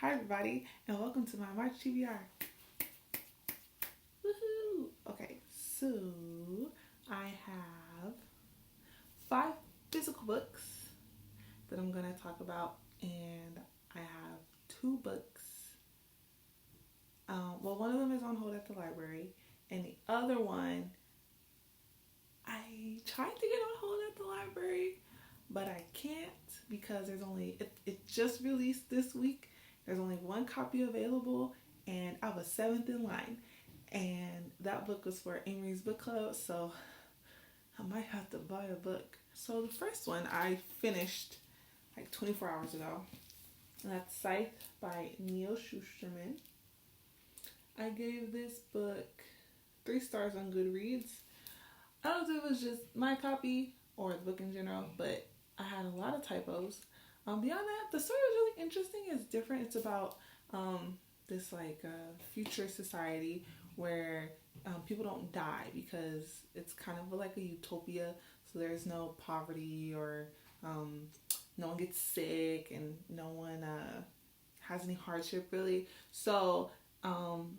Hi, everybody, and welcome to my March TBR. Woohoo! Okay, so I have five physical books that I'm going to talk about, and I have two books. One of them is on hold at the library, and the other one I tried to get on hold at the library, but I can't because it just released this week. There's only one copy available, and I was seventh in line. And that book was for Amory's book club, so I might have to buy a book. So the first one I finished like 24 hours ago, and that's Scythe by Neil Schusterman. I gave this book 3 stars on Goodreads. I don't know if it was just my copy or the book in general, but I had a lot of typos. Beyond that, the story was really interesting. It's different. It's about this future society where people don't die because it's kind of like a utopia. So there's no poverty or no one gets sick and no one has any hardship really. So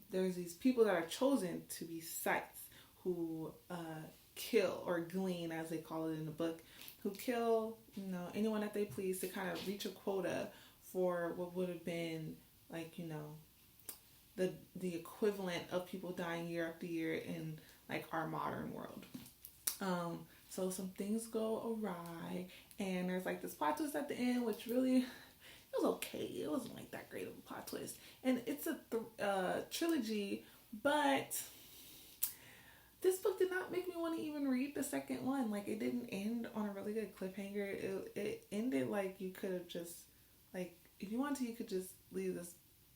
there's these people that are chosen to be scythes who kill or glean, as they call it in the book, who kill anyone that they please to kind of reach a quota for what would have been the equivalent of people dying year after year in like our modern world. So some things go awry, and there's like this plot twist at the end, which really it was okay. It wasn't like that great of a plot twist, and it's a trilogy, but this book did not make me want to even read the second one. Like it didn't end on a really good cliffhanger. It ended like you could have just like if you wanted to, you could just leave this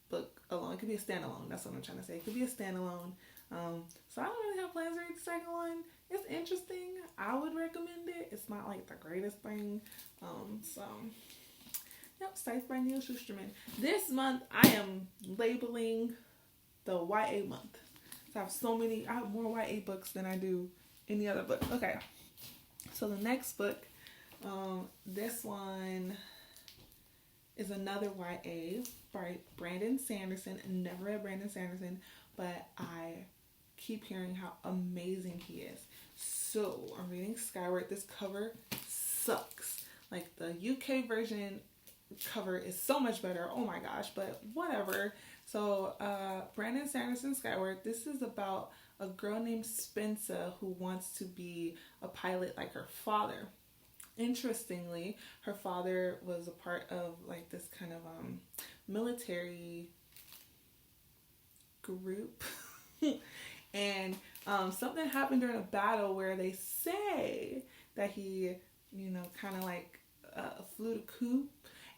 book alone. It could be a standalone. That's what I'm trying to say. It could be a standalone. So I don't really have plans to read the second one. It's interesting. I would recommend it. It's not like the greatest thing. So yep, Scythe by Neil Schusterman. This month I am labeling the YA month. So I have more YA books than I do any other book. Okay. So the next book, this one is another YA by Brandon Sanderson. I never read Brandon Sanderson, but I keep hearing how amazing he is. So I'm reading Skyward. This cover sucks. Like the UK version cover is so much better. Oh my gosh, but whatever. So Brandon Sanderson Skyward. This is about a girl named Spencer who wants to be a pilot like her father. Interestingly, her father was a part of like this kind of military group. And something happened during a battle where they say that he, kind of like flew the coop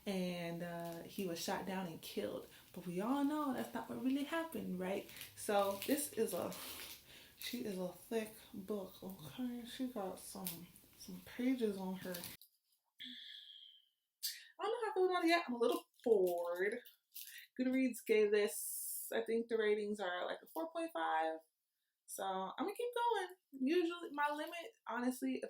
and he was shot down and killed. But we all know that's not what really happened, right? So she is a thick book, okay? She got some pages on her. I don't know how I feel about it yet. I'm a little bored. Goodreads gave this, I think the ratings are like a 4.5. So I'm gonna keep going. Usually my limit, honestly,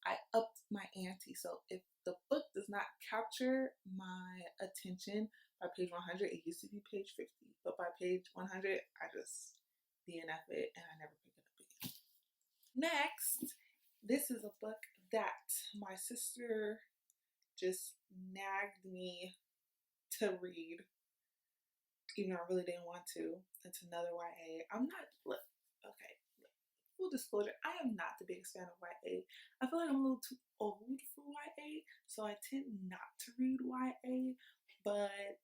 I upped my ante. So if the book does not capture my attention by page 100, it used to be page 50, but by page 100, I just DNF it and I never pick it up again. Next, this is a book that my sister just nagged me to read, even though I really didn't want to. It's another YA. I'm not, look, okay, full disclosure, I am not the biggest fan of YA. I feel like I'm a little too old for YA, so I tend not to read YA. But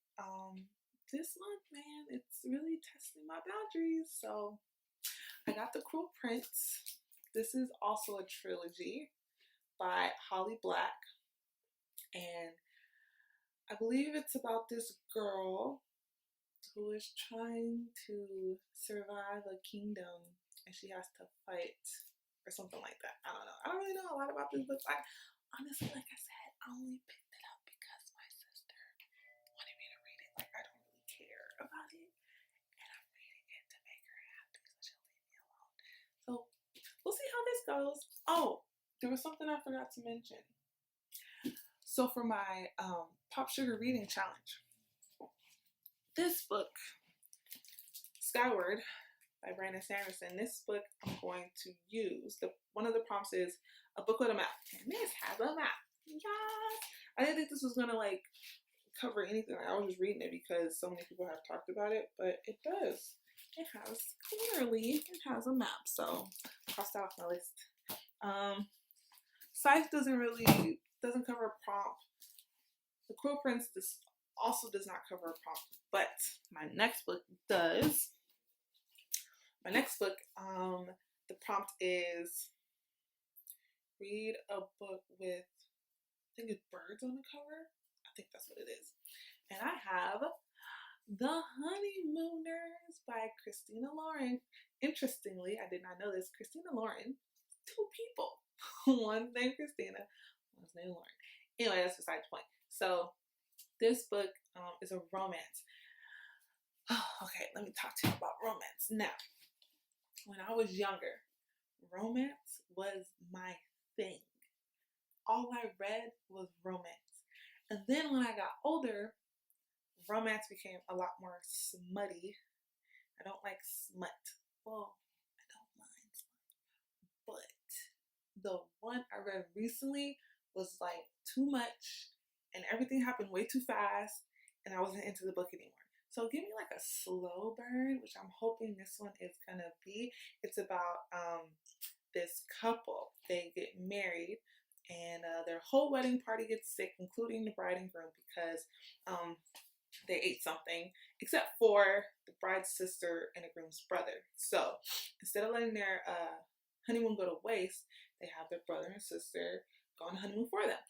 this month, man, it's really testing my boundaries. So I got The Cruel Prince. This is also a trilogy by Holly Black, and I believe it's about this girl who is trying to survive a kingdom and she has to fight or something like that. I don't know. I don't really know a lot about this book. I honestly, like I said, I only picked it up because my sister wanted me to read it. Like I don't really care about it. And I'm reading it to make her happy so she'll leave me alone. So we'll see how this goes. Oh, there was something I forgot to mention. So for my Pop Sugar Reading Challenge, this book, Skyward by Brandon Sanderson. This book I'm going to use. One of the prompts is a book with a map. And this has a map. Yes. I didn't think this was gonna like cover anything. I was just reading it because so many people have talked about it, but it does. It has a map, so crossed off my list. Scythe doesn't cover a prompt. The Quill Prince also does not cover a prompt, but my next book does. My next book, the prompt is read a book with, I think it's birds on the cover. I think that's what it is. And I have The Honeymooners by Christina Lauren. Interestingly, I did not know this. Christina Lauren, two people. One's named Christina, one's named Lauren. Anyway, that's beside the point. So this book is a romance. Okay, let me talk to you about romance. Now, when I was younger, romance was my thing. All I read was romance. And then when I got older, romance became a lot more smutty. I don't like smut. Well, I don't mind smut. But the one I read recently was like too much and everything happened way too fast and I wasn't into the book anymore. So give me like a slow burn, which I'm hoping this one is gonna be. It's about this couple. They get married and their whole wedding party gets sick, including the bride and groom, because they ate something, except for the bride's sister and the groom's brother. So instead of letting their honeymoon go to waste, they have their brother and sister go on a honeymoon for them.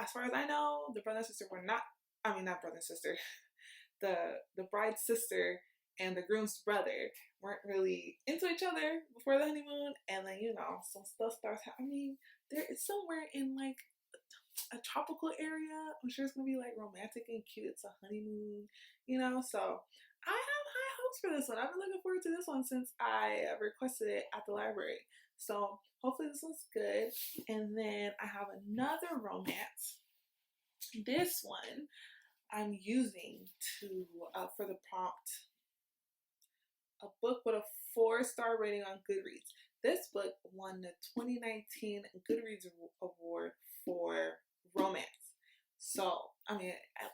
As far as I know, the brother and sister were not brother and sister. The bride's sister and the groom's brother weren't really into each other before the honeymoon, and then some stuff starts happening. It's somewhere in like a tropical area. I'm sure it's gonna be like romantic and cute. It's a honeymoon, so I have high hopes for this one. I've been looking forward to this one since I requested it at the library. So hopefully this one's good. And then I have another romance. This one I'm using for the prompt, a book with a 4-star rating on Goodreads. This book won the 2019 Goodreads Award for romance. So, it at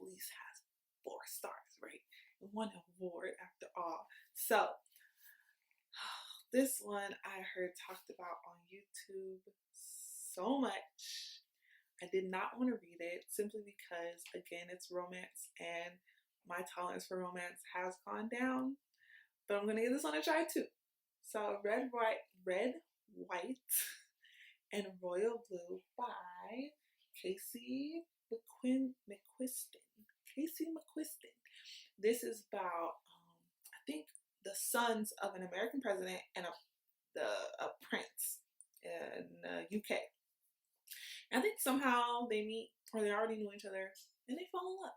least has 4 stars, right? It won an award after all. So, this one I heard talked about on YouTube so much. I did not want to read it simply because, again, it's romance and my tolerance for romance has gone down. But I'm going to give this one a try too. So Red, White, and Royal Blue by Casey McQuiston. This is about, I think, the sons of an American president and a prince in the UK. I think somehow they meet, or they already knew each other, and they fall in love.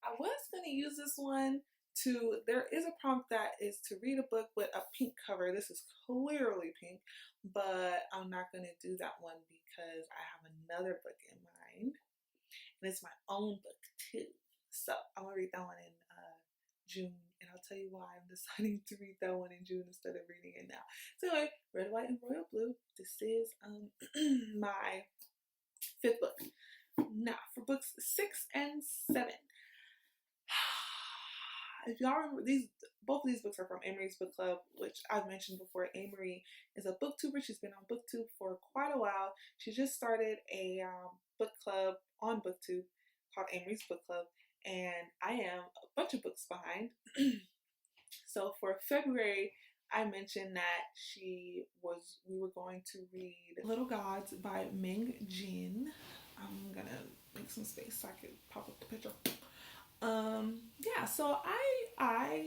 I was going to use this one there is a prompt that is to read a book with a pink cover. This is clearly pink, but I'm not going to do that one because I have another book in mind, and it's my own book too. So I'm going to read that one in June, and I'll tell you why I'm deciding to read that one in June instead of reading it now. So anyway, Red, White, and Royal Blue. This is my 5th book. Now for books 6 and 7. If y'all remember, both of these books are from Amory's Book Club, which I've mentioned before. Amory is a booktuber. She's been on BookTube for quite a while. She just started a book club on BookTube called Amory's Book Club, and I am a bunch of books behind. So for February, I mentioned that we were going to read Little Gods by Ming Jin. I'm gonna make some space so I can pop up the picture. So I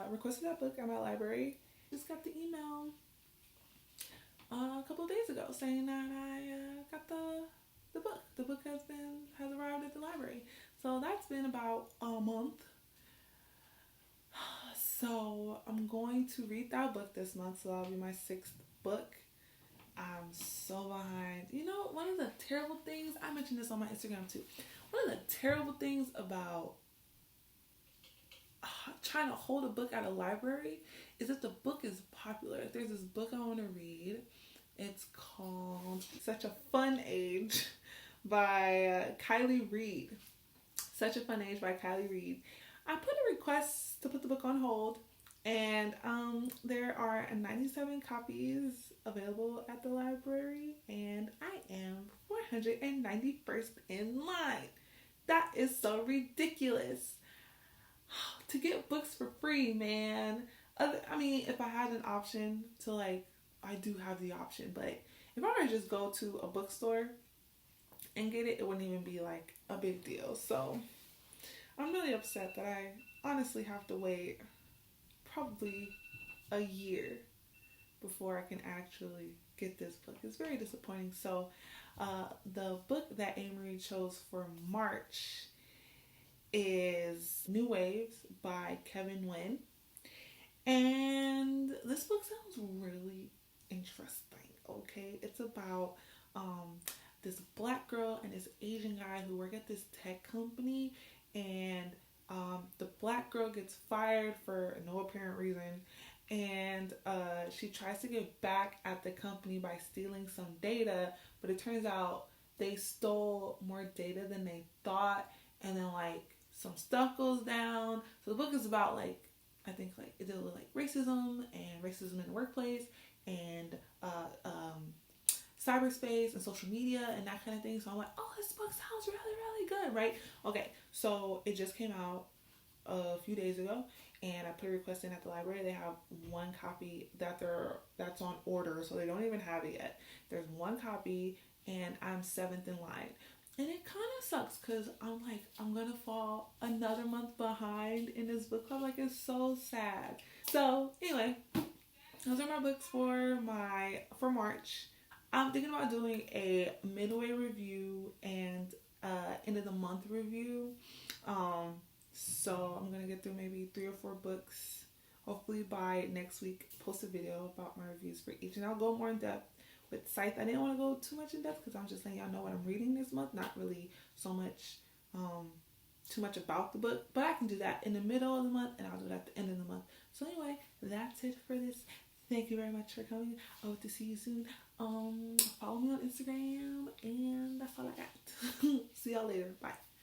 requested that book at my library. Just got the email a couple of days ago saying that I got the book. The book has arrived at the library. So that's been about a month. So I'm going to read that book this month. So that'll be my 6th book. I'm so behind. One of the terrible things, I mentioned this on my Instagram too. One of the terrible things about trying to hold a book at a library is if the book is popular. There's this book I want to read. It's called Such a Fun Age by Kylie Reed. Such a Fun Age by Kylie Reed. I put a request to put the book on hold, and there are 97 copies available at the library, and I am 491st in line. That is so ridiculous. To get books for free, man. I mean, if I had an option to, like, I do have the option, but if I were to just go to a bookstore and get it, it wouldn't even be like a big deal. So I'm really upset that I honestly have to wait probably a year before I can actually get this book. It's very disappointing. So the book that Amory chose for March is New Waves by Kevin Nguyen. And this book sounds really interesting, okay? It's about this black girl and this Asian guy who work at this tech company, and the black girl gets fired for no apparent reason, and she tries to get back at the company by stealing some data, but it turns out they stole more data than they thought, and then like some stuff goes down. So the book is about like, I think like it deals with like racism in the workplace and cyberspace and social media and that kind of thing. So I'm like, oh, this book sounds really, really good, right? Okay, so it just came out a few days ago, and I put a request in at the library. They have one copy that's on order, so they don't even have it yet. There's one copy, and I'm 7th in line. And it kind of sucks because I'm like, I'm going to fall another month behind in this book club. Like, it's so sad. So, anyway, those are my books for March. I'm thinking about doing a midway review and end of the month review. So, I'm going to get through maybe 3 or 4 books. Hopefully by next week, post a video about my reviews for each. And I'll go more in depth with sites. I didn't want to go too much in depth because I'm just letting y'all know what I'm reading this month, not really so much too much about the book, but I can do that in the middle of the month and I'll do that at the end of the month. So anyway, that's it for this. Thank you very much for coming. I hope to see you soon. Follow me on Instagram, and that's all I got. See y'all later. Bye.